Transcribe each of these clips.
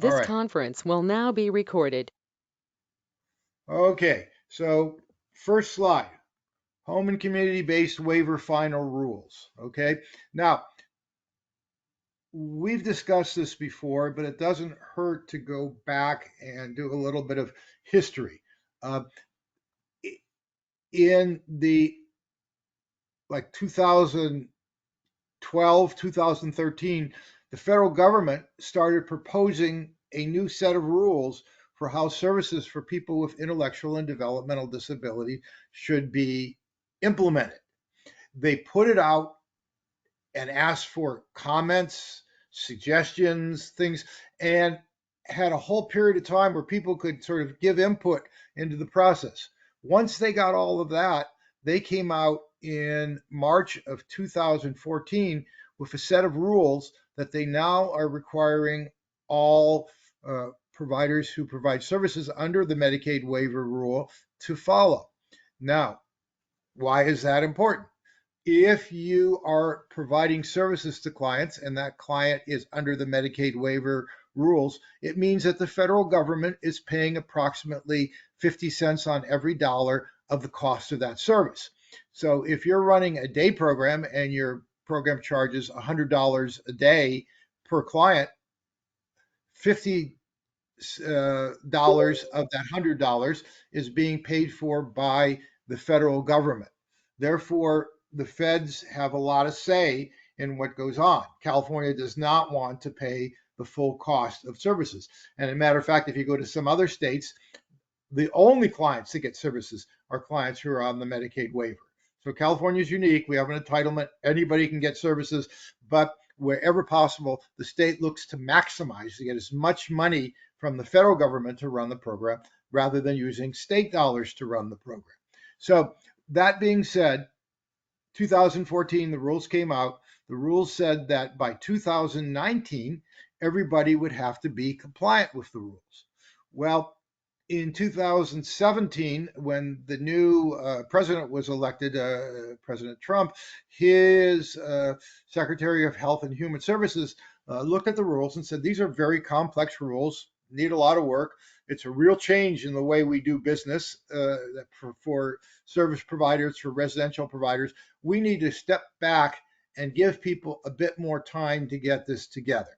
All This right. conference will now be recorded. Okay. So first slide, home and community-based waiver final rules. Okay. Now, we've discussed this before, but it doesn't hurt to go back and do a little bit of history. Uh, in the like 2012, 2013, the federal government started proposing a new set of rules for how services for people with intellectual and developmental disability should be implemented. They put it out and asked for comments, suggestions, things, and had a whole period of time where people could sort of give input into the process. Once they got all of that, they came out in March of 2014 with a set of rules that they now are requiring all providers who provide services under the Medicaid waiver rule to follow. Now, why is that important? If you are providing services to clients and that client is under the Medicaid waiver rules, it means that the federal government is paying approximately 50 cents on every dollar of the cost of that service. So if you're running a day program and your program charges $100 a day per client, $50 dollars of that $100 is being paid for by the federal government. Therefore, the feds have a lot of say in what goes on. California does not want to pay the full cost of services. And as a matter of fact, if you go to some other states, the only clients that get services are clients who are on the Medicaid waiver. So California is unique. We have an entitlement. Anybody can get services, but wherever possible, the state looks to maximize to get as much money from the federal government to run the program rather than using state dollars to run the program. So that being said, 2014, the rules came out. The rules said that by 2019, everybody would have to be compliant with the rules. Well, in 2017, when the new president was elected, President Trump, his Secretary of Health and Human Services looked at the rules and said, these are very complex rules, need a lot of work. It's a real change in the way we do business for service providers, for residential providers. We need to step back and give people a bit more time to get this together.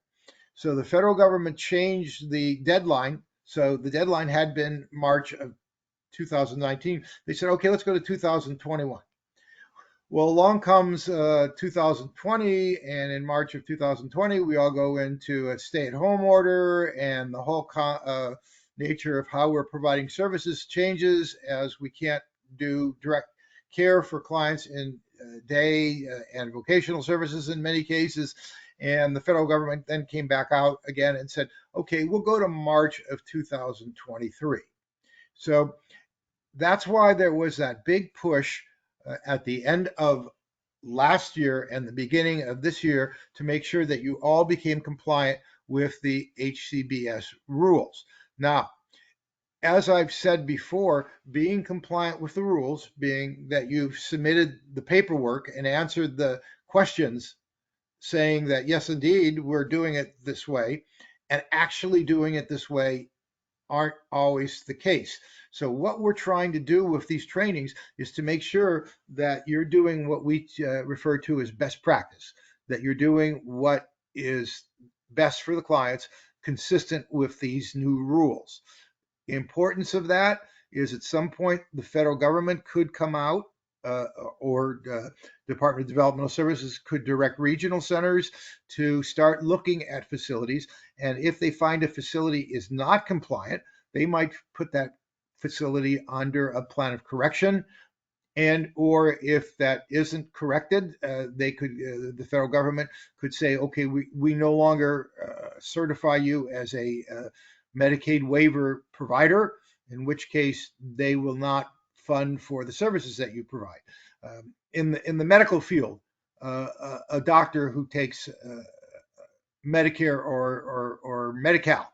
So the federal government changed the deadline. So the deadline had been March of 2019. They said, okay, let's go to 2021. Well, along comes 2020, and in March of 2020, we all go into a stay-at-home order, and the whole nature of how we're providing services changes as we can't do direct care for clients in day and vocational services in many cases. And the federal government then came back out again and said, okay, we'll go to March of 2023. So that's why there was that big push at the end of last year and the beginning of this year to make sure that you all became compliant with the HCBS rules. Now, as I've said before, being compliant with the rules, being that you've submitted the paperwork and answered the questions saying that, yes, indeed, we're doing it this way, and actually doing it this way aren't always the case. So what we're trying to do with these trainings is to make sure that you're doing what we refer to as best practice, that you're doing what is best for the clients, consistent with these new rules. The importance of that is at some point the federal government could come out uh, or Department of Developmental Services could direct regional centers to start looking at facilities. And if they find a facility is not compliant, they might put that facility under a plan of correction. And or if that isn't corrected, the federal government could say, okay, we no longer certify you as a Medicaid waiver provider, in which case they will not fund for the services that you provide. In the medical field, a doctor who takes Medicare or Medi-Cal,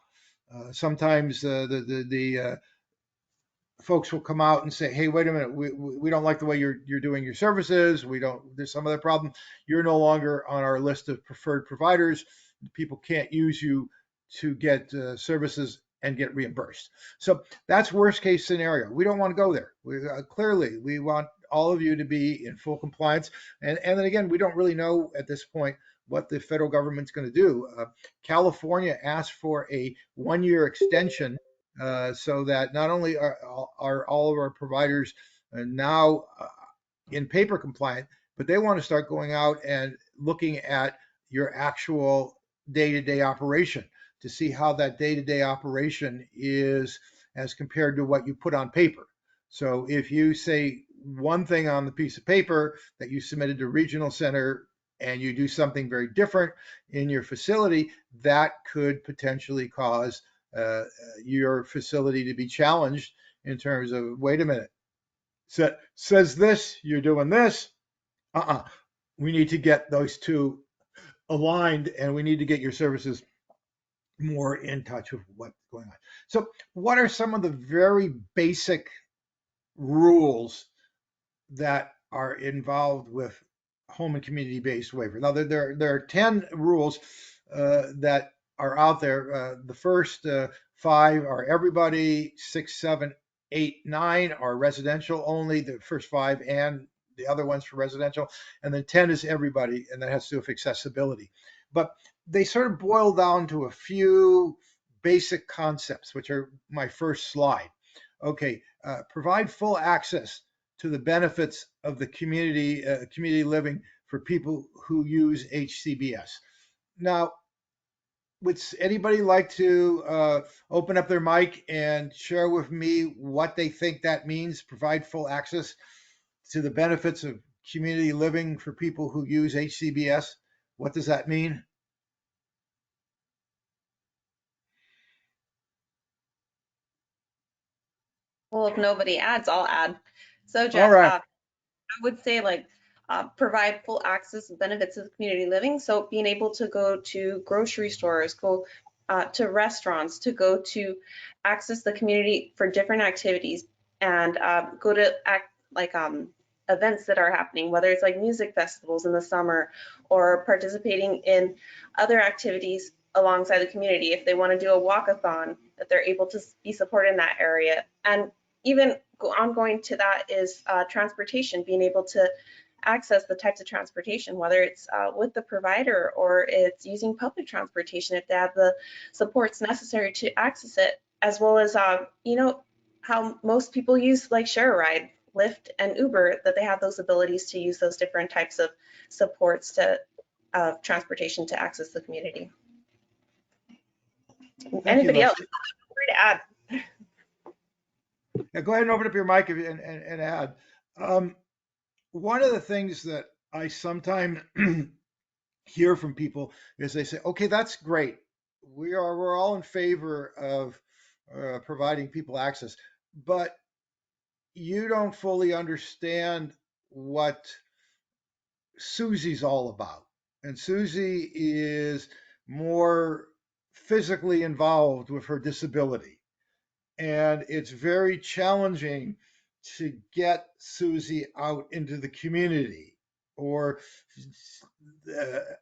sometimes the folks will come out and say, "Hey, wait a minute, we don't like the way you're doing your services. We don't. There's some other problem. You're no longer on our list of preferred providers. People can't use you to get services and get reimbursed. So that's worst case scenario. We don't want to go there. Clearly, we want all of you to be in full compliance. And then again, we don't really know at this point what the federal government's going to do. California asked for a 1 year extension so that not only are all of our providers now in paper compliant, but they want to start going out and looking at your actual day-to-day operation to see how that day-to-day operation is as compared to what you put on paper. So if you say one thing on the piece of paper that you submitted to regional center and you do something very different in your facility, that could potentially cause your facility to be challenged in terms of, wait a minute, says this, you're doing this. Uh-uh. We need to get those two aligned, and we need to get your services more in touch with what's going on. So, what are some of the very basic rules that are involved with home and community-based waiver? Now, there are 10 rules that are out there. The first five are everybody, 6, 7, 8, 9 are residential only, the first five, and the other ones for residential. And then 10 is everybody, and that has to do with accessibility. But they sort of boil down to a few basic concepts, which are my first slide. Okay, provide full access to the benefits of the community living for people who use HCBS. Now, would anybody like to open up their mic and share with me what they think that means? Provide full access to the benefits of community living for people who use HCBS. What does that mean? Well, if nobody adds, I'll add. So All Jeff, right. I would say provide full access and benefits of community living. So being able to go to grocery stores, go to restaurants, to go to access the community for different activities, and go to events that are happening, whether it's like music festivals in the summer or participating in other activities alongside the community. If they want to do a walkathon, that they're able to be supported in that area. And even ongoing to that is transportation, being able to access the types of transportation, whether it's with the provider or it's using public transportation if they have the supports necessary to access it, as well as, how most people use like share a ride, Lyft and Uber, that they have those abilities to use those different types of supports to transportation to access the community. Thank you, Anybody else? Leslie. Feel free to add. Yeah, go ahead and open up your mic and add. One of the things that I sometimes hear from people is they say, okay, that's great. We're all in favor of providing people access, but you don't fully understand what Susie's all about. And Susie is more physically involved with her disability. And it's very challenging to get Susie out into the community. Or,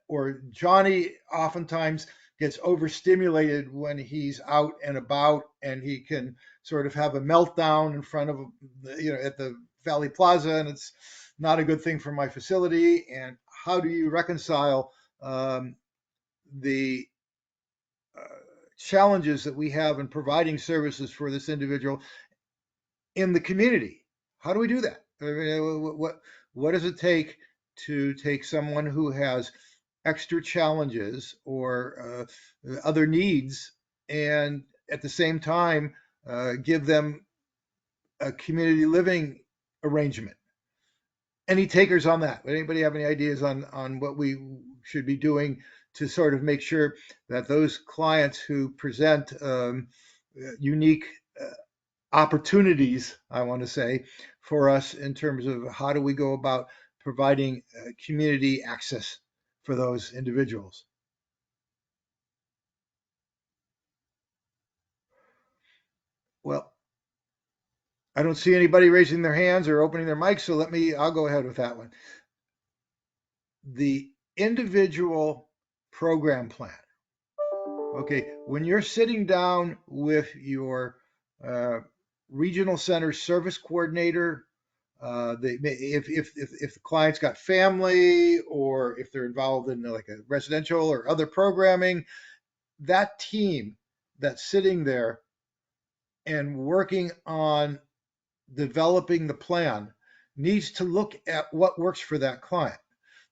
or Johnny oftentimes gets overstimulated when he's out and about, and he can sort of have a meltdown in front of, at the Valley Plaza, and it's not a good thing for my facility. And how do you reconcile the challenges that we have in providing services for this individual in the community? How do we do that? I mean, what does it take to take someone who has extra challenges or other needs, and at the same time give them a community living arrangement? Any takers on that? Anybody have any ideas on what we should be doing to sort of make sure that those clients who present unique opportunities, I want to say, for us in terms of how do we go about providing community access for those individuals? Well, I don't see anybody raising their hands or opening their mics, so I'll go ahead with that one. The individual program plan. Okay, when you're sitting down with your uh, regional center service coordinator, if the client's got family or if they're involved in like a residential or other programming, that team that's sitting there and working on developing the plan needs to look at what works for that client.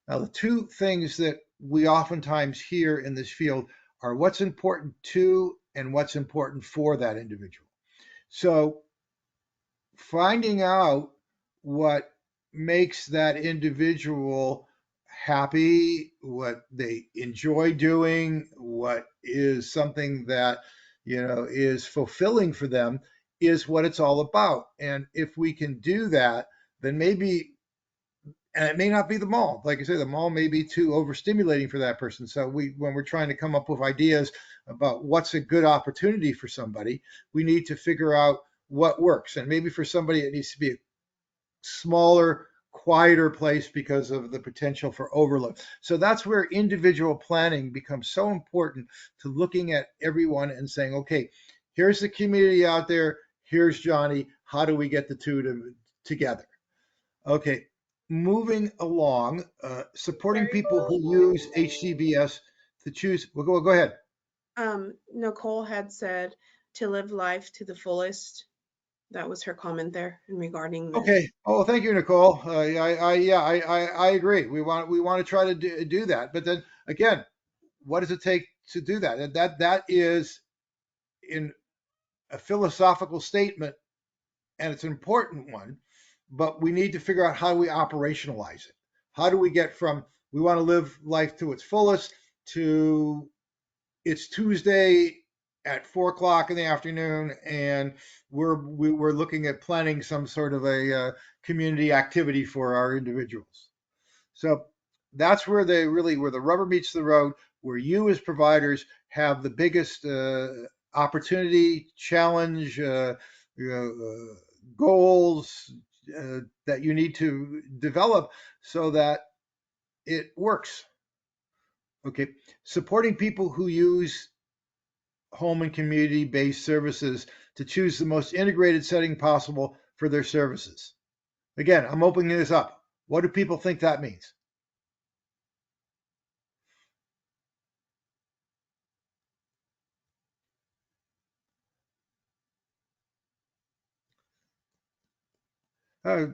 Now, the two things that we oftentimes hear in this field are what's important to and what's important for that individual. So, finding out what makes that individual happy, what they enjoy doing, what is something that, is fulfilling for them is what it's all about. And if we can do that, then maybe, and it may not be the mall. Like I say, the mall may be too overstimulating for that person. So when we're trying to come up with ideas about what's a good opportunity for somebody, we need to figure out what works. And maybe for somebody, it needs to be a smaller, quieter place because of the potential for overload. So that's where individual planning becomes so important, to looking at everyone and saying, okay, here's the community out there. Here's Johnny. How do we get the two together? Okay, moving along, supporting people who use HCBS to choose. Well, go ahead. Nicole had said to live life to the fullest. That was her comment there in regarding this. Okay. Oh, thank you, Nicole. Yeah, I agree. We want to try to do that, but then again, what does it take to do that? And that is in a philosophical statement, and it's an important one, but we need to figure out how we operationalize it. How do we get from we want to live life to its fullest to it's Tuesday at 4 o'clock in the afternoon, and we're looking at planning some sort of a community activity for our individuals. So that's where the rubber meets the road, where you as providers have the biggest opportunity, challenge, goals that you need to develop so that it works. Okay, supporting people who use home and community based services to choose the most integrated setting possible for their services. Again, I'm opening this up. What do people think that means? Uh,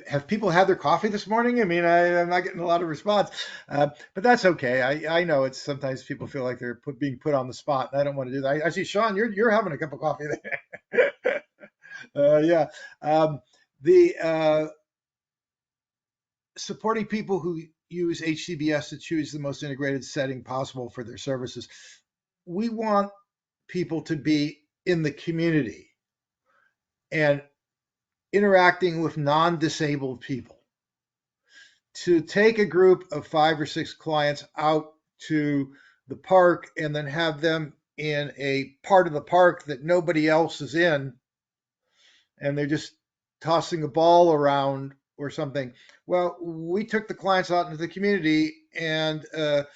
have people had their coffee this morning? I mean, I'm not getting a lot of response, but that's okay. I know it's sometimes people feel like they're being put on the spot, and I don't want to do that. I see, Sean, you're having a cup of coffee there. Yeah. The Supporting people who use HCBS to choose the most integrated setting possible for their services. We want people to be in the community and interacting with non-disabled people. To take a group of 5 or 6 clients out to the park and then have them in a part of the park that nobody else is in, and they're just tossing a ball around or something. Well, we took the clients out into the community, and and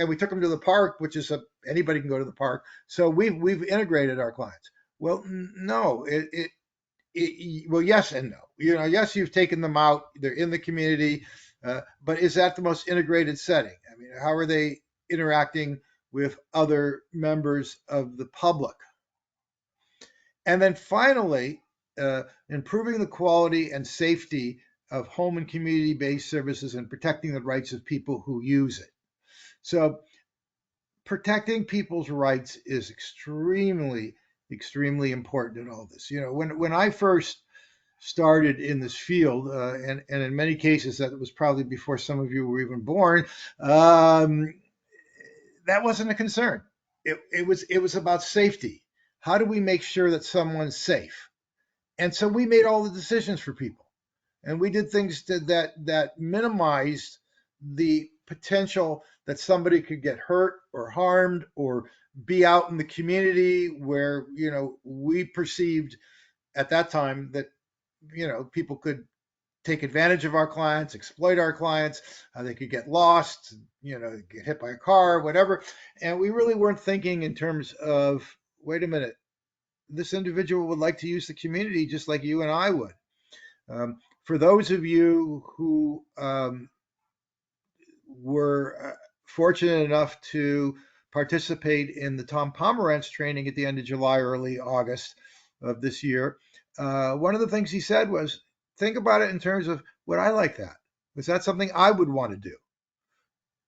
we took them to the park, which is anybody can go to the park. So we've integrated our clients. Well, no, well, yes and no. Yes, you've taken them out; they're in the community, but is that the most integrated setting? I mean, how are they interacting with other members of the public? And then finally, improving the quality and safety of home and community based services and protecting the rights of people who use it. So, protecting people's rights is extremely, extremely important in all this. When I first started in this field, and in many cases that was probably before some of you were even born, that wasn't a concern. It was about safety. How do we make sure that someone's safe? And so we made all the decisions for people, and we did things that minimized the potential that somebody could get hurt or harmed or be out in the community where we perceived at that time that people could take advantage of our clients, exploit our clients, how they could get lost, get hit by a car, whatever. And we really weren't thinking in terms of, wait a minute, this individual would like to use the community just like you and I would. For those of you who were fortunate enough to participate in the Tom Pomerantz training at the end of July, early August of this year, one of the things he said was, think about it in terms of, would I like that? Was that something I would want to do?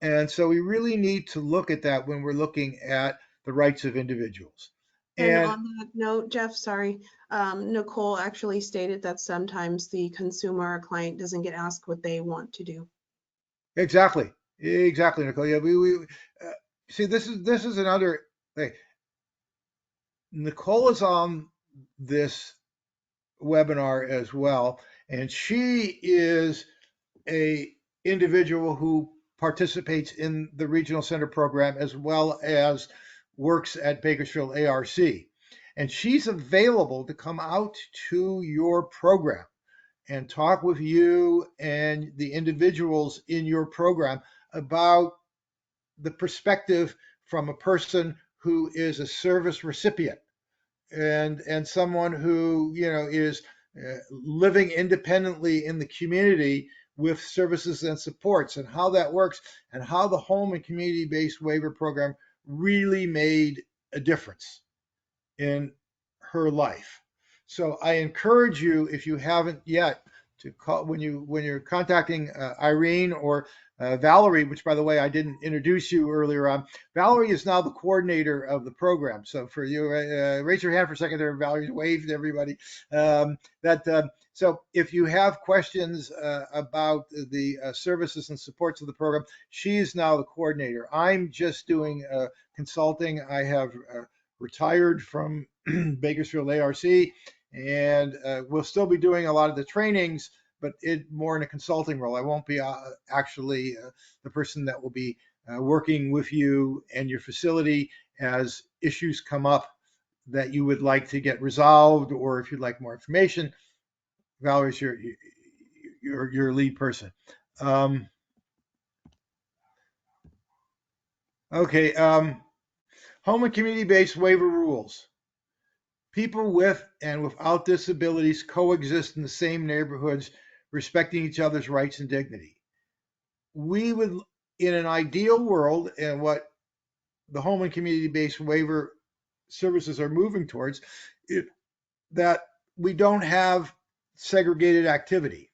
And so we really need to look at that when we're looking at the rights of individuals. And And on that note, Jeff, sorry, Nicole actually stated that sometimes the consumer or client doesn't get asked what they want to do. exactly, Nicole. Yeah, we see this is another thing. Nicole is on this webinar as well, and she is a individual who participates in the regional center program as well as works at Bakersfield ARC. And she's available to come out to your program and talk with you and the individuals in your program about the perspective from a person who is a service recipient and someone who is living independently in the community with services and supports, and how that works, and how the home and community-based waiver program really made a difference in her life. So I encourage you, if you haven't yet, to call when you're contacting Irene or Valerie, which, by the way, I didn't introduce you earlier on. Valerie is now the coordinator of the program. So for you, raise your hand for a second there. Valerie's waved to everybody. So if you have questions about the services and supports of the program, she is now the coordinator. I'm just doing consulting. I have retired from Bakersfield ARC, and we'll still be doing a lot of the trainings, but more in a consulting role. I won't be actually the person that will be working with you and your facility as issues come up that you would like to get resolved, or if you'd like more information. Valerie's your lead person. Okay. Home and community-based waiver rules. People with and without disabilities coexist in the same neighborhoods, respecting each other's rights and dignity. We would, in an ideal world, and what the home and community-based waiver services are moving towards, that we don't have segregated activity.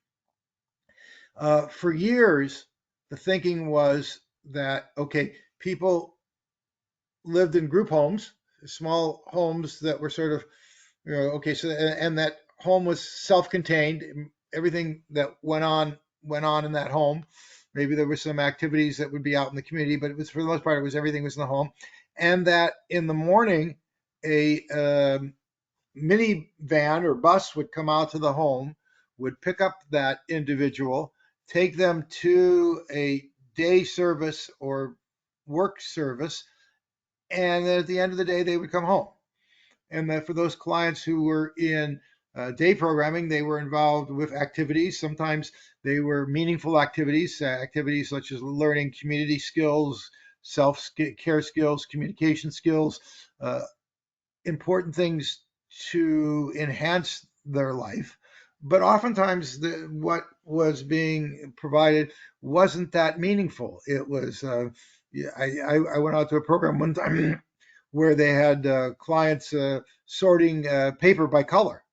For years, the thinking was that, okay, people lived in group homes, small homes that were sort of, okay, so, and that home was self-contained. Everything that went on in that home. Maybe there were some activities that would be out in the community, but it was, for the most part, everything was in the home. And that in the morning, a minivan or bus would come out to the home, would pick up that individual, take them to a day service or work service, and then at the end of the day, they would come home. And that for those clients who were in day programming, they were involved with activities. Sometimes they were meaningful activities, activities such as learning community skills, self-care skills, communication skills, important things to enhance their life. But oftentimes, what was being provided wasn't that meaningful. It was, I went out to a program one time where they had clients sorting paper by color.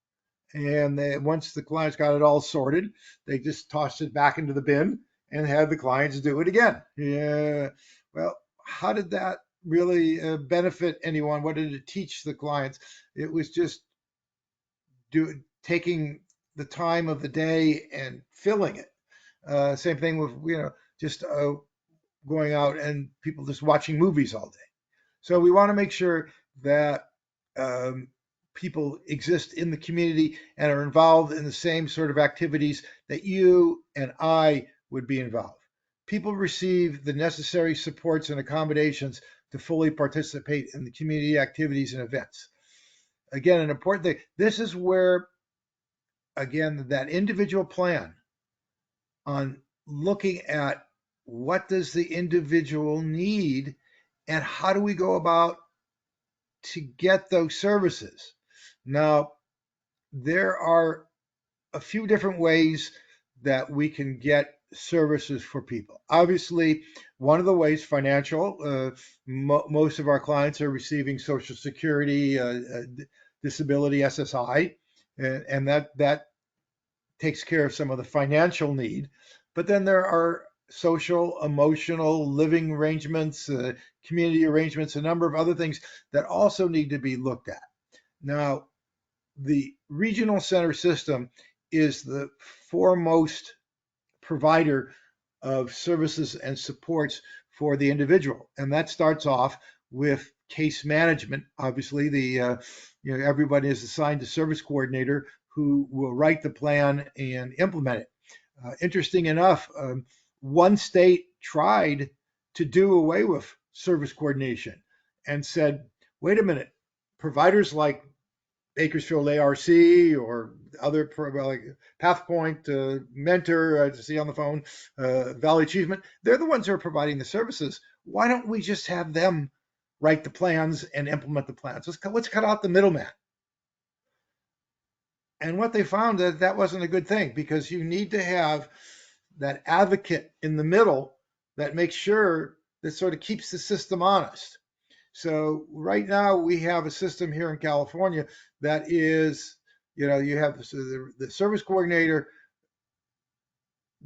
And once the clients got it all sorted, they just tossed it back into the bin and had the clients do it again. Yeah. Well, how did that really benefit anyone? What did it teach the clients? It was just taking the time of the day and filling it. Same thing with, just going out and people just watching movies all day. So we want to make sure that people exist in the community and are involved in the same sort of activities that you and I would be involved. People receive the necessary supports and accommodations to fully participate in the community activities and events. Again, an important thing. This is where, again, that individual plan on looking at what does the individual need and how do we go about to get those services. Now, there are a few different ways that we can get services for people. Obviously, one of the ways financial. Most of our clients are receiving Social Security, disability, SSI, and that takes care of some of the financial need. But then there are social, emotional, living arrangements, community arrangements, a number of other things that also need to be looked at. Now, the regional center system is the foremost provider of services and supports for the individual, and that starts off with case management. Obviously, everybody is assigned a service coordinator who will write the plan and implement it. Interesting enough, one state tried to do away with service coordination and said, wait a minute, providers like Bakersfield ARC or other like PathPoint, Mentor, to see on the phone, Valley Achievement, they're the ones who are providing the services. Why don't we just have them write the plans and implement the plans? Let's cut out the middleman. And what they found that wasn't a good thing, because you need to have that advocate in the middle that makes sure that sort of keeps the system honest. So right now we have a system here in California that is, you have the service coordinator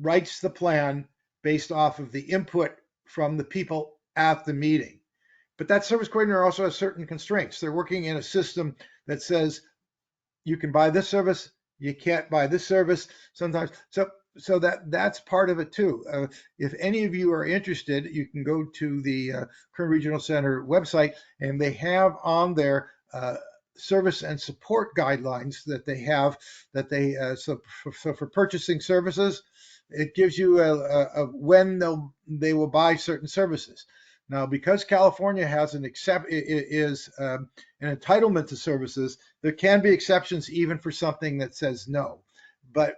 writes the plan based off of the input from the people at the meeting. But that service coordinator also has certain constraints. They're working in a system that says you can buy this service, you can't buy this service sometimes. So that's part of it too. If any of you are interested, you can go to the Kern Regional Center website, and they have on there service and support guidelines that they have. So for purchasing services, it gives you a when they will buy certain services. Now, because California has an entitlement to services, there can be exceptions even for something that says no. But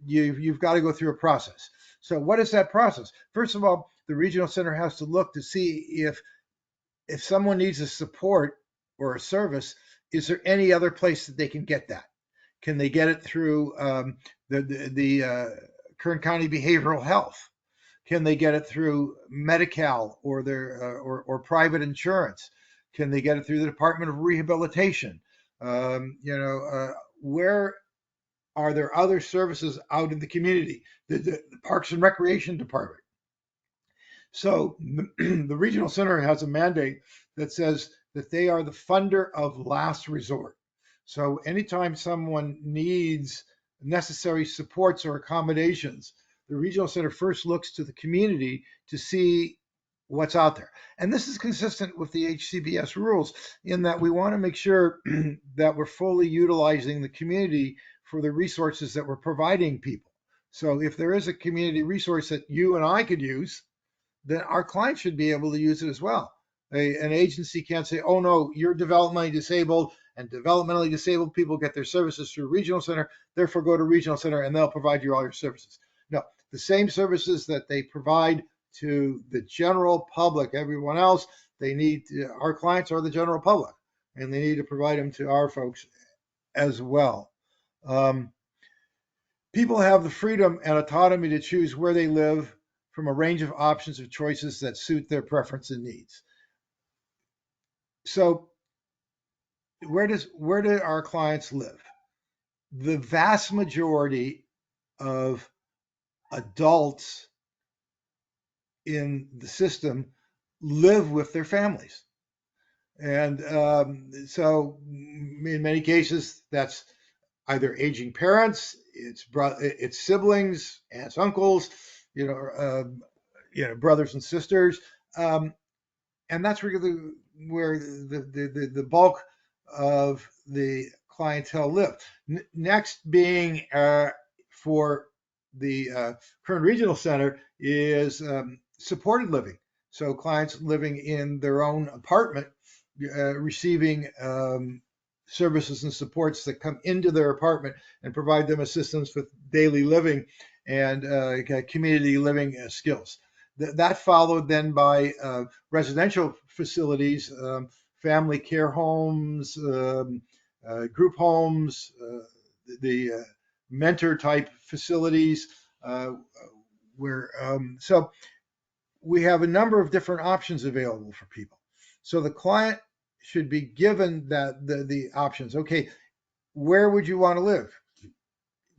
you've got to go through a process. So what is that process? First of all, the regional center has to look to see if someone needs a support or a service, is there any other place that they can get that? Can they get it through the Kern County Behavioral Health? Can they get it through Medi-Cal or their or private insurance? Can they get it through the Department of Rehabilitation? Where are there other services out in the community? The Parks and Recreation Department. So the regional center has a mandate that says that they are the funder of last resort. So anytime someone needs necessary supports or accommodations, the regional center first looks to the community to see what's out there. And this is consistent with the HCBS rules in that we want to make sure that we're fully utilizing the community for the resources that we're providing people. So if there is a community resource that you and I could use, then our clients should be able to use it as well. An agency can't say, oh no, you're developmentally disabled and developmentally disabled people get their services through regional center, therefore go to regional center and they'll provide you all your services. No, the same services that they provide to the general public, everyone else, our clients are the general public, and they need to provide them to our folks as well. People have the freedom and autonomy to choose where they live from a range of options of choices that suit their preference and needs. So where do our clients live? The vast majority of adults in the system live with their families. And so in many cases, that's either aging parents, it's siblings, aunts, uncles, brothers and sisters. And that's really where the bulk of the clientele live. Next being for the Kern Regional Center is supported living. So clients living in their own apartment, receiving services and supports that come into their apartment and provide them assistance with daily living. and community living skills. That followed then by residential facilities, family care homes, group homes, the mentor type facilities, where so we have a number of different options available for people. So the client should be given that the options. Okay, where would you want to live? Do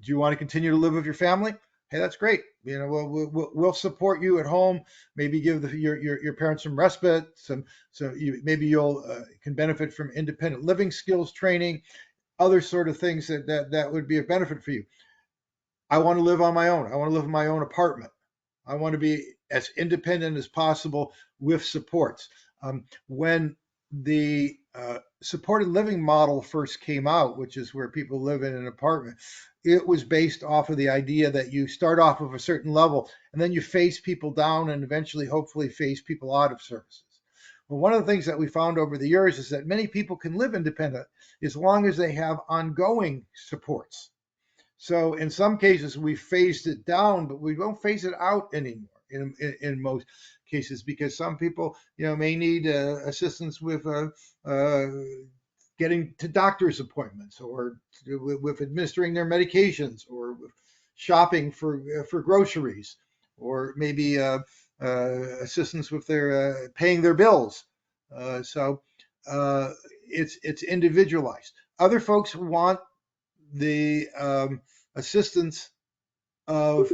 you want to continue to live with your family? Hey, that's great. You know, we'll support you at home. Maybe give your parents some respite. Maybe you'll can benefit from independent living skills training, other sort of things that would be a benefit for you. I want to live on my own. I want to live in my own apartment. I want to be as independent as possible with supports. When the supported living model first came out, which is where people live in an apartment, it was based off of the idea that you start off with a certain level and then you phase people down and eventually, hopefully, phase people out of services. Well, one of the things that we found over the years is that many people can live independent as long as they have ongoing supports. So in some cases, we phased it down, but we don't phase it out anymore in most cases, because some people, may need assistance with getting to doctor's appointments, or with administering their medications, or with shopping for groceries, or maybe assistance with their paying their bills. So it's individualized. Other folks want the assistance of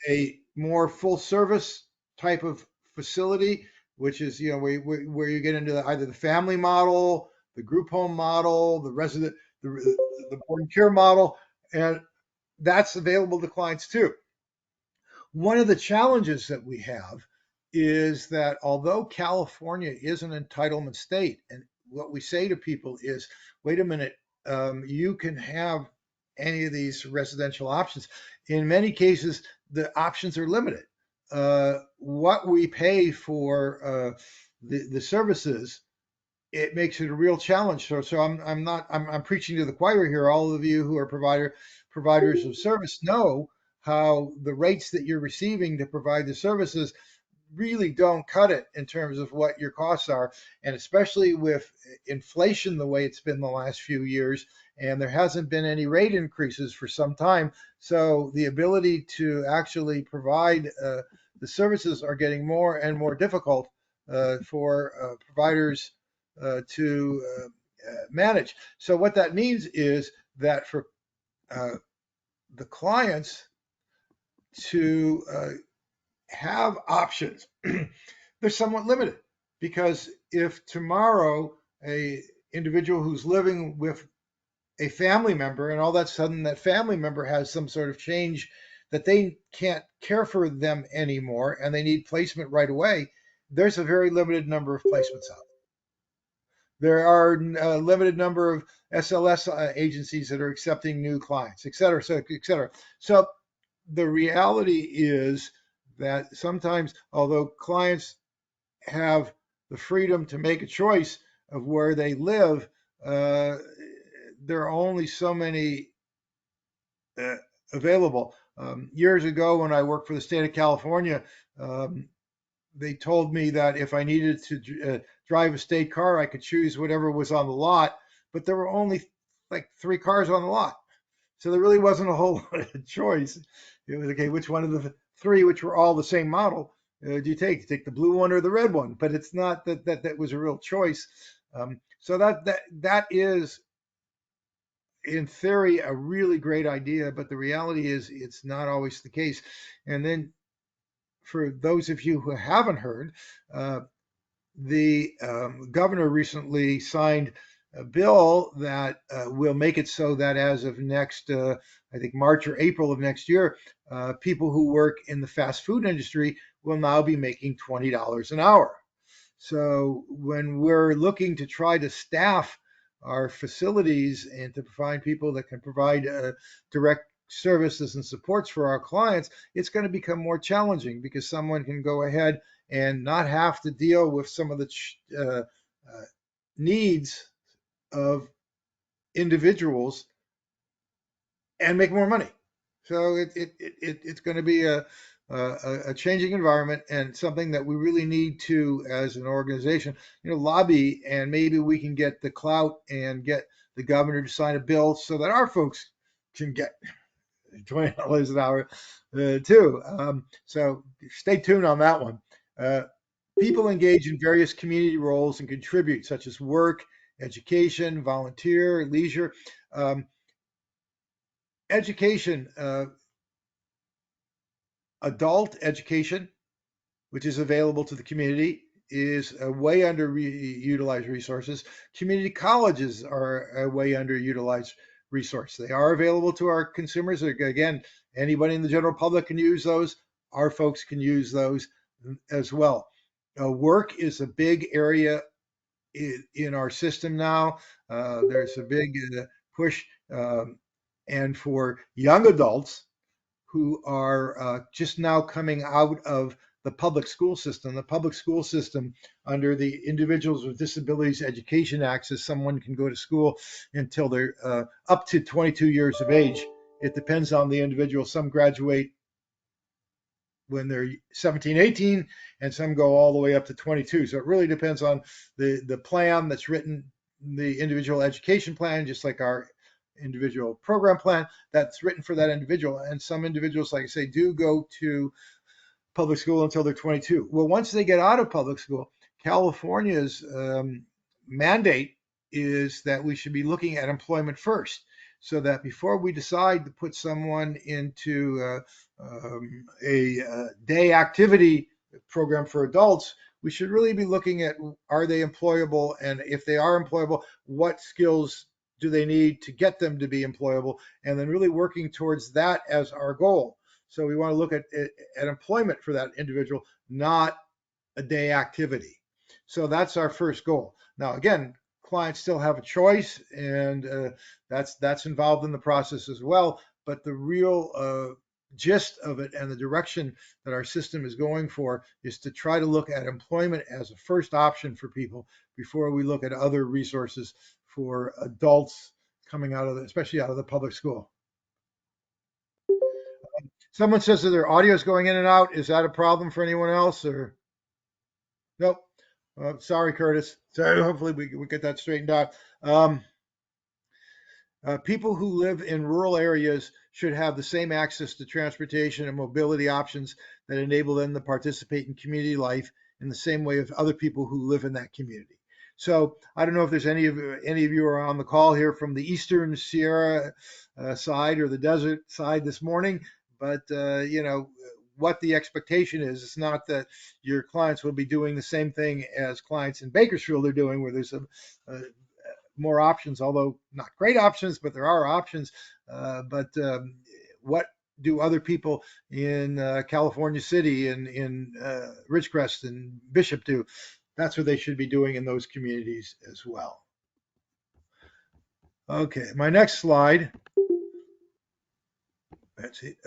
a more full service type of facility, which is where you get into either the family model, the group home model, the board and care model, and that's available to clients too. One of the challenges that we have is that although California is an entitlement state, and what we say to people is, wait a minute, you can have any of these residential options. In many cases, the options are limited. What we pay for the services, it makes it a real challenge. So I'm preaching to the choir here. All of you who are providers of service know how the rates that you're receiving to provide the services really don't cut it in terms of what your costs are, and especially with inflation the way it's been the last few years, and there hasn't been any rate increases for some time. So the ability to actually provide the services are getting more and more difficult for providers to manage. So what that means is that for the clients to have options, they're somewhat limited, because if tomorrow a individual who's living with a family member, and all of a sudden that family member has some sort of change that they can't care for them anymore and they need placement right away, there's a very limited number of placements out there. There are a limited number of SLS agencies that are accepting new clients, et cetera, so, et cetera. So the reality is that sometimes, although clients have the freedom to make a choice of where they live, there are only so many available. Years ago, when I worked for the state of California, they told me that if I needed to drive a state car, I could choose whatever was on the lot, but there were only like 3 cars on the lot. So there really wasn't a whole lot of choice. It was, okay, which one of the 3, which were all the same model, do you take? Take the blue one or the red one? But it's not that was a real choice. So that is, in theory, a really great idea, but the reality is it's not always the case. And then for those of you who haven't heard, the governor recently signed a bill that will make it so that as of next, I think March or April of next year, people who work in the fast food industry will now be making $20 an hour. So when we're looking to try to staff our facilities and to find people that can provide direct services and supports for our clients, it's going to become more challenging, because someone can go ahead and not have to deal with some of the needs of individuals and make more money. So it's going to be a changing environment and something that we really need to, as an organization, lobby, and maybe we can get the clout and get the governor to sign a bill so that our folks can get $20 an hour too. So stay tuned on that one. Uh, People engage in various community roles and contribute, such as work, education, volunteer, leisure. Um, Education, adult education, which is available to the community, is a way underutilized resources. Community colleges are a way underutilized resource. They are available to our consumers. Again, anybody in the general public can use those. Our folks can use those as well. Work is a big area in our system now. There's a big push, and for young adults who are just now coming out of the public school system. The public school system, under the Individuals with Disabilities Education Act, says someone can go to school until they're up to 22 years of age. It depends on the individual. Some graduate when they're 17, 18, and some go all the way up to 22. So it really depends on the plan that's written, the individual education plan, just like our individual program plan that's written for that individual. And some individuals, like I say, do go to public school until they're 22. Well, once they get out of public school, California's mandate is that we should be looking at employment first, so that before we decide to put someone into a day activity program for adults, we should really be looking at, are they employable, and if they are employable, what skills do they need to get them to be employable, and then really working towards that as our goal. So we want to look at employment for that individual, not a day activity. So that's our first goal. Now, again, clients still have a choice, and that's involved in the process as well. But the real gist of it and the direction that our system is going for is to try to look at employment as a first option for people before we look at other resources for adults coming out of especially out of the public school. Someone says that their audio is going in and out. Is that a problem for anyone else, or nope? Sorry, Curtis. So hopefully we get that straightened out. Um, People who live in rural areas should have the same access to transportation and mobility options that enable them to participate in community life in the same way of other people who live in that community. So I don't know if there's any of you are on the call here from the Eastern Sierra side or the desert side this morning, but what the expectation is. It's not that your clients will be doing the same thing as clients in Bakersfield are doing, where there's a more options, although not great options, but there are options. But what do other people in California City and in Ridgecrest and Bishop do? That's what they should be doing in those communities as well. Okay, my next slide. That's it.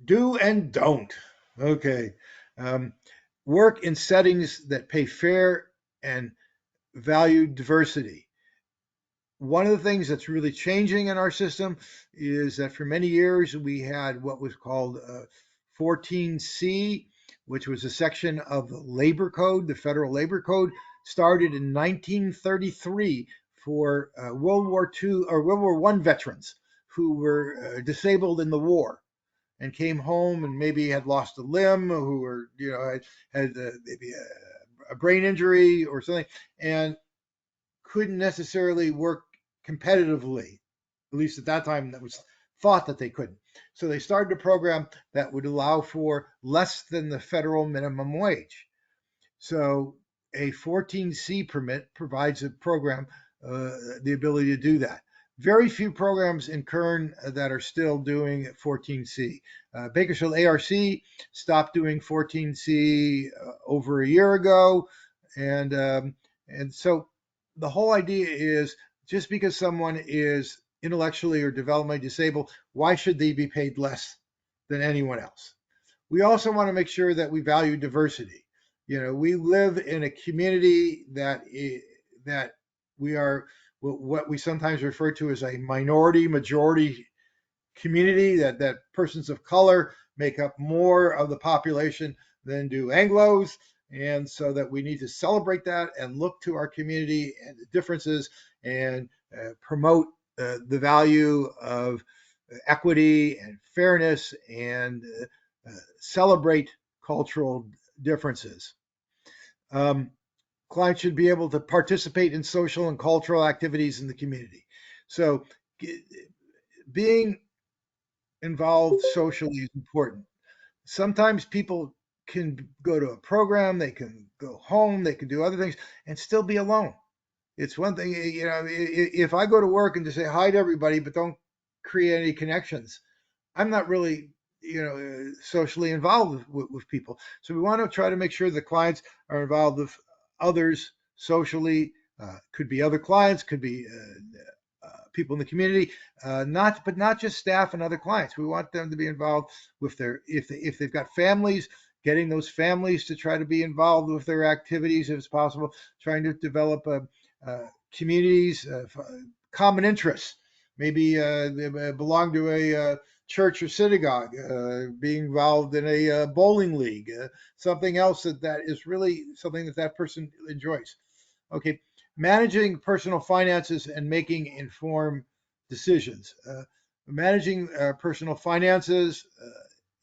Do and don't. Okay. Um, Work in settings that pay fair and value diversity. One of the things that's really changing in our system is that for many years we had what was called 14C, which was a section of the labor code, the federal labor code, started in 1933 for World War II or World War I veterans who were disabled in the war and came home and maybe had lost a limb, who were, had maybe a brain injury or something, and couldn't necessarily work competitively. At least at that time, that was thought that they couldn't. So they started a program that would allow for less than the federal minimum wage. So a 14C permit provides a program the ability to do that. Very few programs in Kern that are still doing 14C. Bakersfield ARC stopped doing 14C over a year ago, and so the whole idea is, just because someone is intellectually or developmentally disabled, why should they be paid less than anyone else? We also want to make sure that we value diversity. We live in a community that we are what we sometimes refer to as a minority majority community, that persons of color make up more of the population than do Anglos. And so that we need to celebrate that and look to our community and the differences and promote the value of equity and fairness and celebrate cultural differences. Clients should be able to participate in social and cultural activities in the community. So being involved socially is important. Sometimes people can go to a program, they can go home, they can do other things and still be alone. It's one thing, if I go to work and just say hi to everybody, but don't create any connections, I'm not really, socially involved with people. So we want to try to make sure the clients are involved with others socially. Could be other clients, could be people in the community, not just staff and other clients. We want them to be involved with if they've got families, getting those families to try to be involved with their activities if it's possible, trying to develop communities, common interests. Maybe they belong to a church or synagogue, being involved in a bowling league, something else that is really something that person enjoys. Okay, managing personal finances and making informed decisions. Managing personal finances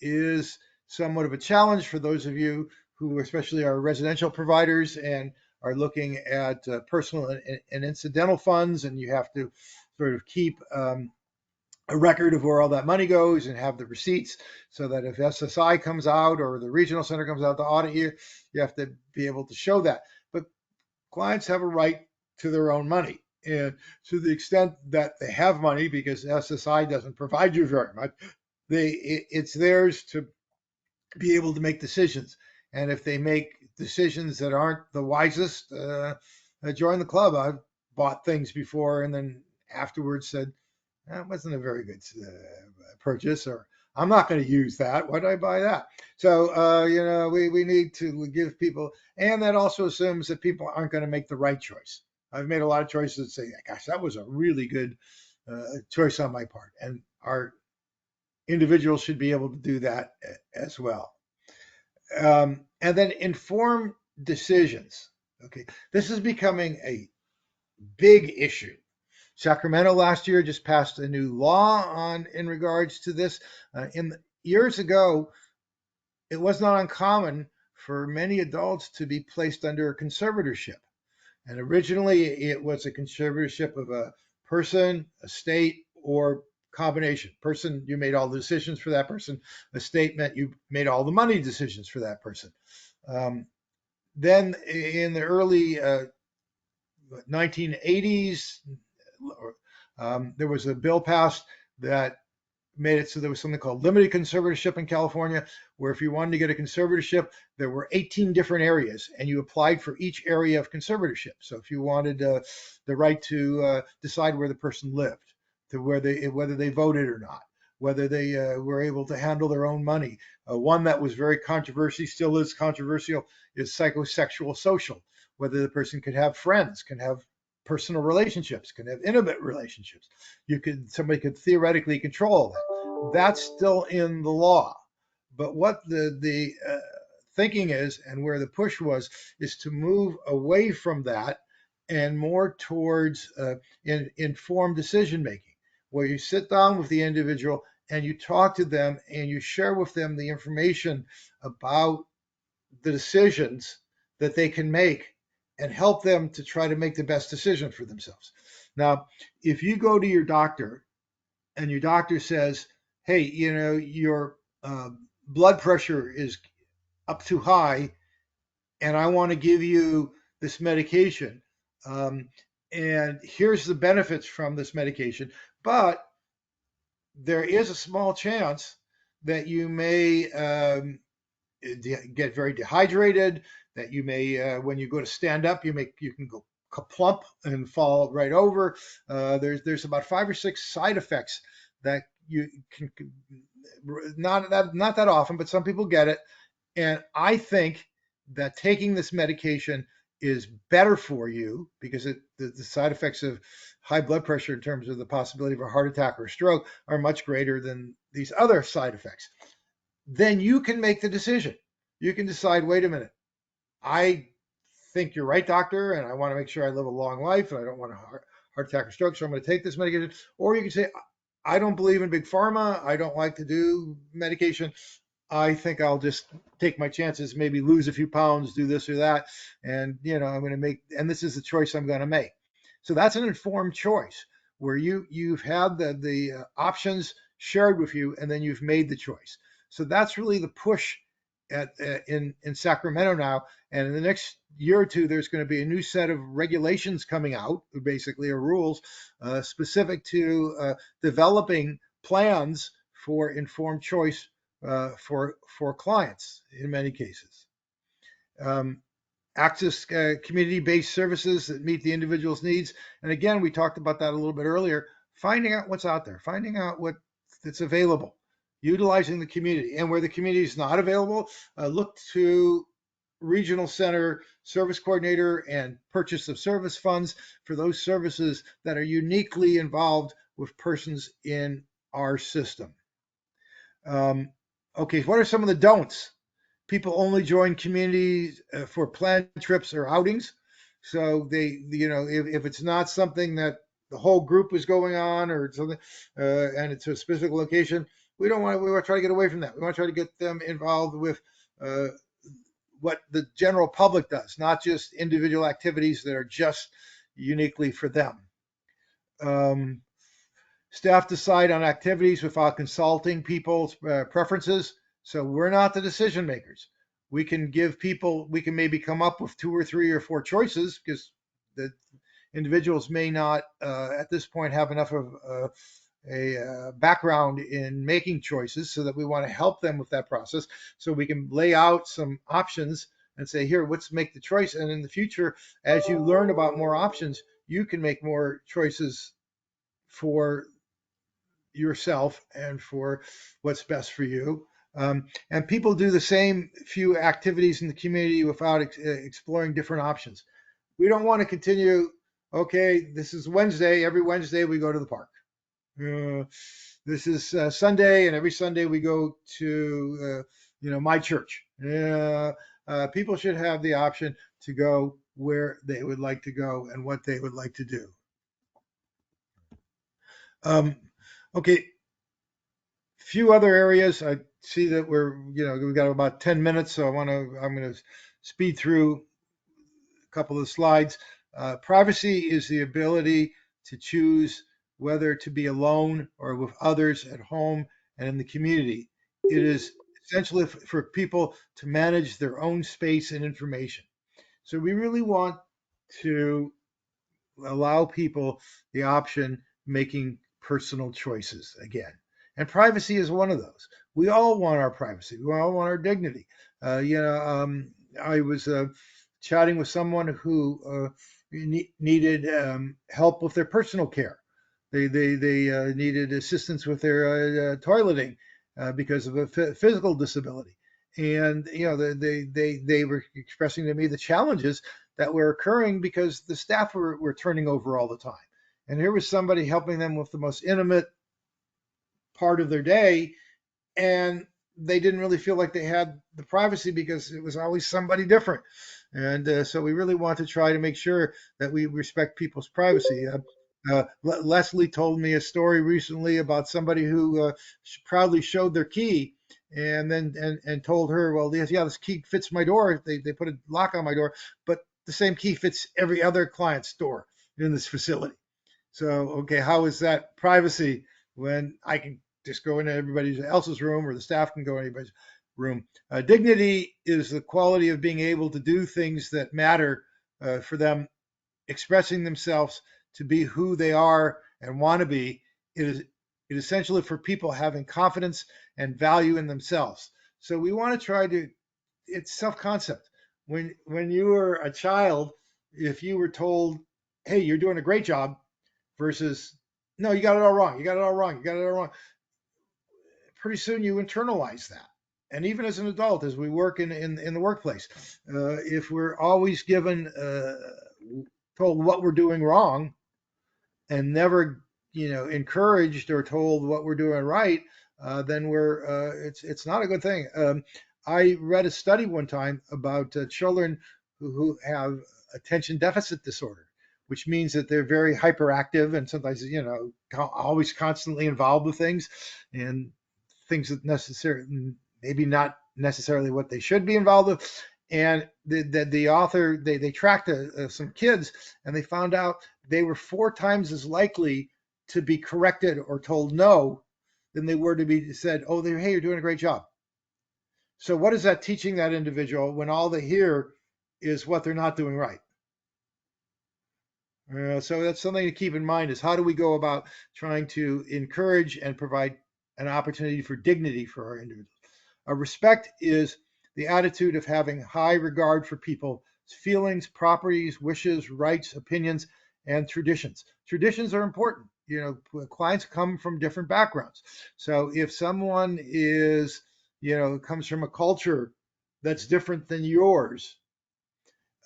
is somewhat of a challenge for those of you who especially are residential providers and are looking at personal and incidental funds, and you have to sort of keep a record of where all that money goes and have the receipts so that if SSI comes out or the regional center comes out to audit you, you have to be able to show that. But clients have a right to their own money. And to the extent that they have money, because SSI doesn't provide you very much, it's theirs to be able to make decisions. And if they make decisions that aren't the wisest, join the club. I've bought things before and then afterwards said, that wasn't a very good purchase, or I'm not going to use that. Why did I buy that? So, we need to give people, and that also assumes that people aren't going to make the right choice. I've made a lot of choices that say, gosh, that was a really good choice on my part. And our individuals should be able to do that as well. And then informed decisions. Okay, this is becoming a big issue. Sacramento last year just passed a new law in regards to this. Years ago, it was not uncommon for many adults to be placed under a conservatorship. And originally, it was a conservatorship of a person, a state, or combination. Person, you made all the decisions for that person. A state meant you made all the money decisions for that person. Then in the early 1980s, there was a bill passed that made it so there was something called limited conservatorship in California, where if you wanted to get a conservatorship, there were 18 different areas, and you applied for each area of conservatorship. So if you wanted the right to decide where the person lived, to whether they voted or not, whether they were able to handle their own money. One that was very controversial, still is controversial, is psychosexual social, whether the person could have friends, can have personal relationships, can have intimate relationships. Somebody could theoretically control that. That's still in the law. But what the thinking is, and where the push was, is to move away from that and more towards informed decision making, where you sit down with the individual and you talk to them and you share with them the information about the decisions that they can make and help them to try to make the best decision for themselves. Now, if you go to your doctor and your doctor says, hey, your blood pressure is up too high and I want to give you this medication, and here's the benefits from this medication, but there is a small chance that you may get very dehydrated, that you may, when you go to stand up, you can go plump and fall right over. There's about 5 or 6 side effects that you can, not that often, but some people get it. And I think that taking this medication is better for you because the side effects of high blood pressure in terms of the possibility of a heart attack or stroke are much greater than these other side effects, then you can make the decision. You can decide, wait a minute, I think you're right, doctor, and I want to make sure I live a long life and I don't want a heart attack or stroke, so I'm going to take this medication. Or you can say, I don't believe in big pharma. I don't like to do medication. I think I'll just take my chances, maybe lose a few pounds, do this or that. And, I'm going to and this is the choice I'm going to make. So that's an informed choice where you've had the options shared with you, and then you've made the choice. So that's really the push in Sacramento now. And in the next year or two, there's going to be a new set of regulations coming out, basically, or rules specific to developing plans for informed choice for clients in many cases. Access community-based services that meet the individual's needs. And again, we talked about that a little bit earlier. Finding out what's out there, finding out what that's available, utilizing the community. And where the community is not available, look to regional center service coordinator and purchase of service funds for those services that are uniquely involved with persons in our system. Okay, what are some of the don'ts? People only join communities for planned trips or outings. So if it's not something that the whole group is going on or something, and it's a specific location, we want to try to get away from that. We want to try to get them involved with what the general public does, not just individual activities that are just uniquely for them. Staff decide on activities without consulting people's preferences. So we're not the decision makers. We can maybe come up with 2 or 3 or 4 choices because the individuals may not at this point have enough of a background in making choices, so that we want to help them with that process. So we can lay out some options and say, here, let's make the choice. And in the future, as you learn about more options, you can make more choices for yourself and for what's best for you. And people do the same few activities in the community without exploring different options. We don't want to continue, okay, this is Wednesday. Every Wednesday we go to the park. This is Sunday, and every Sunday we go to, my church. People should have the option to go where they would like to go and what they would like to do. Okay, few other areas. I see that we've got about 10 minutes, so I'm going to speed through a couple of slides. Privacy is the ability to choose whether to be alone or with others at home and in the community. It is essentially for people to manage their own space and information. So we really want to allow people the option making personal choices again. And privacy is one of those. We all want our privacy. We all want our dignity. I was chatting with someone who needed help with their personal care. They needed assistance with their toileting because of a physical disability. And they were expressing to me the challenges that were occurring because the staff were turning over all the time. And here was somebody helping them with the most intimate part of their day, and they didn't really feel like they had the privacy because it was always somebody different. And so we really want to try to make sure that we respect people's privacy. Leslie told me a story recently about somebody who proudly showed their key and then and told her, well, this key fits my door. They put a lock on my door, but the same key fits every other client's door in this facility. So, okay, how is that privacy when I can just go into everybody else's room, or the staff can go in anybody's room? Dignity is the quality of being able to do things that matter for them, expressing themselves to be who they are and want to be. It is essentially for people having confidence and value in themselves. So we want to try to, it's self-concept. When you were a child, if you were told, hey, you're doing a great job, versus, no, you got it all wrong, you got it all wrong, you got it all wrong, pretty soon you internalize that. and even as an adult, as we work in the workplace, if we're always given told what we're doing wrong and never encouraged or told what we're doing right, then it's not a good thing. I read a study one time about children who have attention deficit disorder, which means that they're very hyperactive and sometimes always constantly involved with things and things that necessarily maybe not necessarily what they should be involved with. And the author they tracked some kids, and they found out they were 4 times as likely to be corrected or told no than they were to be said, oh, hey, you're doing a great job. So what is that teaching that individual when all they hear is what they're not doing right? So that's something to keep in mind, is how do we go about trying to encourage and provide an opportunity for dignity for our individuals. Respect is the attitude of having high regard for people's feelings, properties, wishes, rights, opinions, and traditions. Traditions are important. Clients come from different backgrounds. So if someone comes from a culture that's different than yours,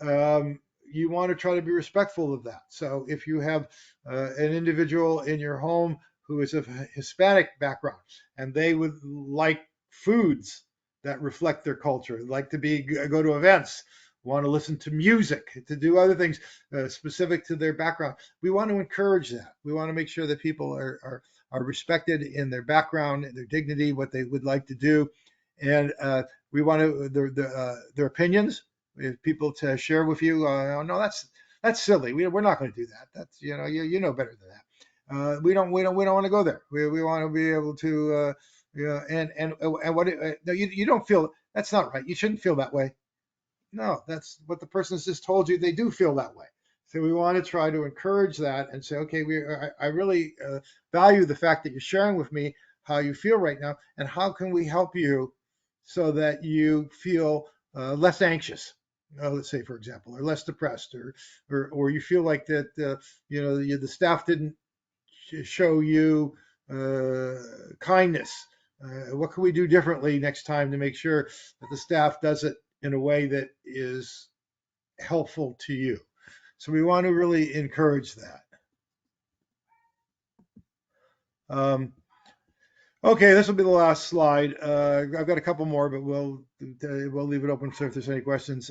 you want to try to be respectful of that. So if you have an individual in your home who is of Hispanic background and they would like foods that reflect their culture, like to go to events, want to listen to music, to do other things specific to their background, we want to encourage that. We want to make sure that people are respected in their background, their dignity, what they would like to do, and we want to their opinions. If people to share with you, no, that's silly. We're not going to do that. That's you know better than that. We don't want to go there. We want to be able to and what no, you don't feel that's not right. You shouldn't feel that way. No, that's what the person's just told you. They do feel that way. So we want to try to encourage that and say, okay, I really value the fact that you're sharing with me how you feel right now, and how can we help you so that you feel less anxious. Let's say, for example, or less depressed, or you feel like that the staff didn't show you kindness. What can we do differently next time to make sure that the staff does it in a way that is helpful to you? So we want to really encourage that. Okay, this will be the last slide. I've got a couple more, but we'll leave it open so if there's any questions.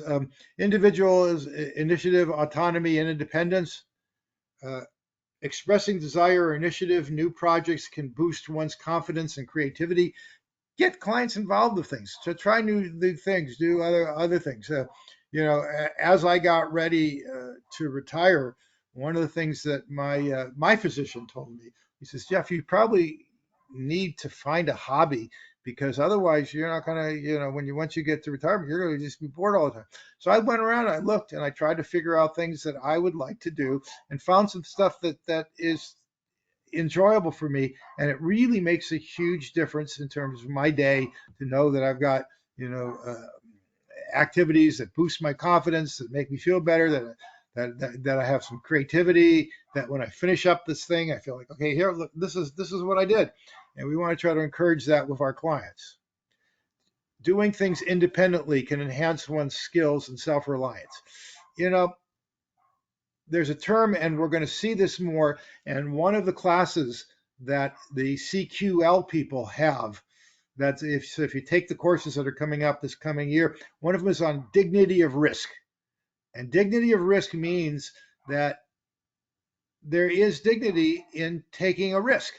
Individual initiative, autonomy, and independence. Expressing desire or initiative, new projects can boost one's confidence and creativity. Get clients involved with things. To try new things, do other things. As I got ready to retire, one of the things that my physician told me, he says, Jeff, you probably need to find a hobby, because otherwise you're not going to, once you get to retirement, you're going to just be bored all the time. So I went around, I looked, and I tried to figure out things that I would like to do, and found some stuff that is enjoyable for me, and it really makes a huge difference in terms of my day to know that I've got activities that boost my confidence, that make me feel better, that I have some creativity, that when I finish up this thing, I feel like, okay, here, look, this is what I did. And we want to try to encourage that with our clients. Doing things independently can enhance one's skills and self-reliance. There's a term, and we're going to see this more, and one of the classes that the CQL people have, that's if you take the courses that are coming up this coming year, one of them is on dignity of risk. And dignity of risk means that there is dignity in taking a risk.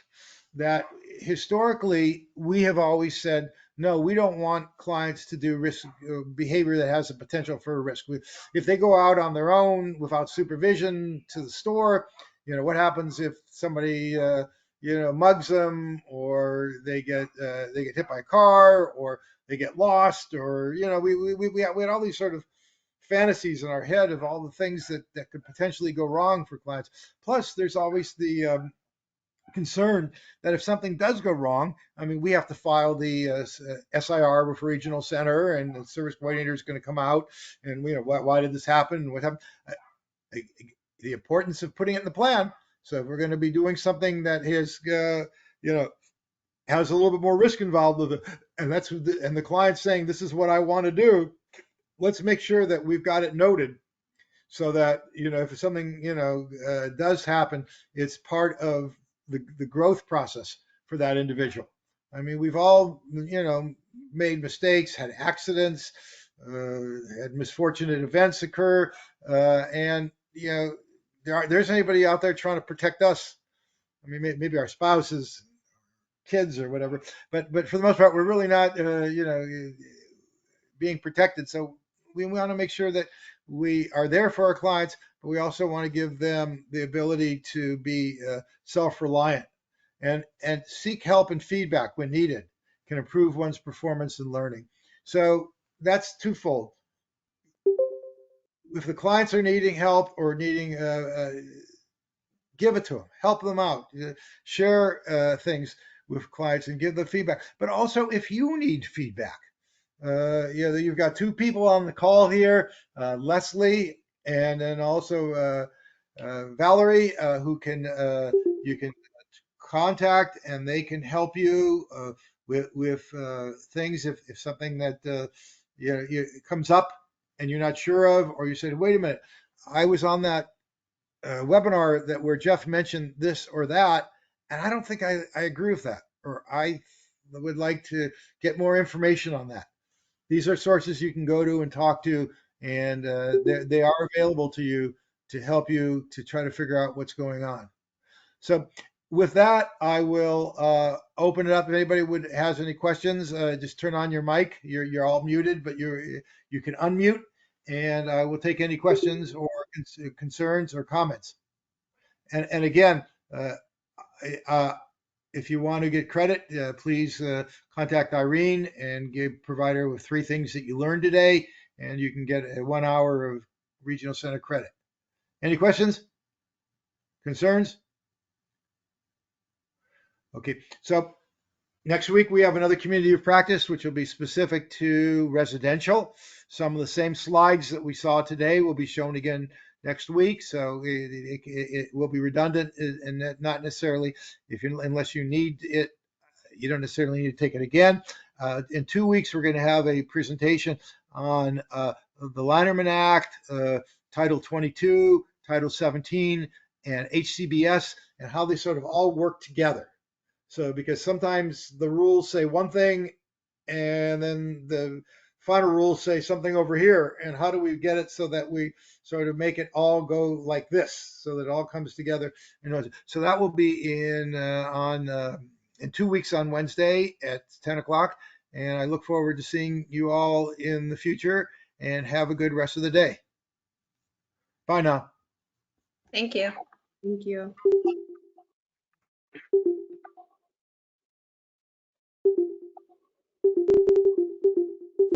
That historically we have always said, no, we don't want clients to do risk behavior that has a potential for a risk. If they go out on their own without supervision to the store, what happens if somebody mugs them, or they get hit by a car, or they get lost, or we had all these sort of fantasies in our head of all the things that could potentially go wrong for clients. Plus, there's always the concern that if something does go wrong, I mean, we have to file the SIR with regional center, and the service coordinator is going to come out and why did this happen and what happened. The importance of putting it in the plan. So if we're going to be doing something that is has a little bit more risk involved with it, and and the client's saying, this is what I want to do. Let's make sure that we've got it noted so that, if something, does happen, it's part of the growth process for that individual. I mean, we've all, made mistakes, had accidents, had misfortunate events occur, and, there's anybody out there trying to protect us. I mean, maybe our spouses, kids, or whatever, but for the most part, we're really not, being protected. So we want to make sure that we are there for our clients, but we also want to give them the ability to be self-reliant and seek help and feedback when needed, can improve one's performance and learning. So that's twofold. If the clients are needing help or needing, give it to them, help them out, share things with clients and give the feedback. But also, if you need feedback, you've got two people on the call here, Leslie and then also Valerie, who you can contact, and they can help you with things if something that comes up and you're not sure of, or you said, wait a minute, I was on that webinar where Jeff mentioned this or that, and I don't think I agree with that, or I would like to get more information on that. These are sources you can go to and talk to, and they are available to you to help you to try to figure out what's going on. So with that, I will open it up. If anybody has any questions, just turn on your mic. You're all muted, but you can unmute, and I will take any questions or concerns or comments. And again, if you want to get credit, please contact Irene and provide her with 3 things that you learned today, and you can get 1 hour of Regional Center credit. Any questions? Concerns? Okay, so next week we have another community of practice, which will be specific to residential. Some of the same slides that we saw today will be shown again next week, so it will be redundant and not necessarily, unless you need it, you don't necessarily need to take it again. In 2 weeks, we're going to have a presentation on the Linerman Act, Title 22, Title 17, and HCBS, and how they sort of all work together. So, because sometimes the rules say one thing and then the final rules say something over here, and how do we get it so that we sort of make it all go like this, so that it all comes together? So that will be in 2 weeks on Wednesday at 10 o'clock, and I look forward to seeing you all in the future, and have a good rest of the day. Bye now. Thank you. Thank you.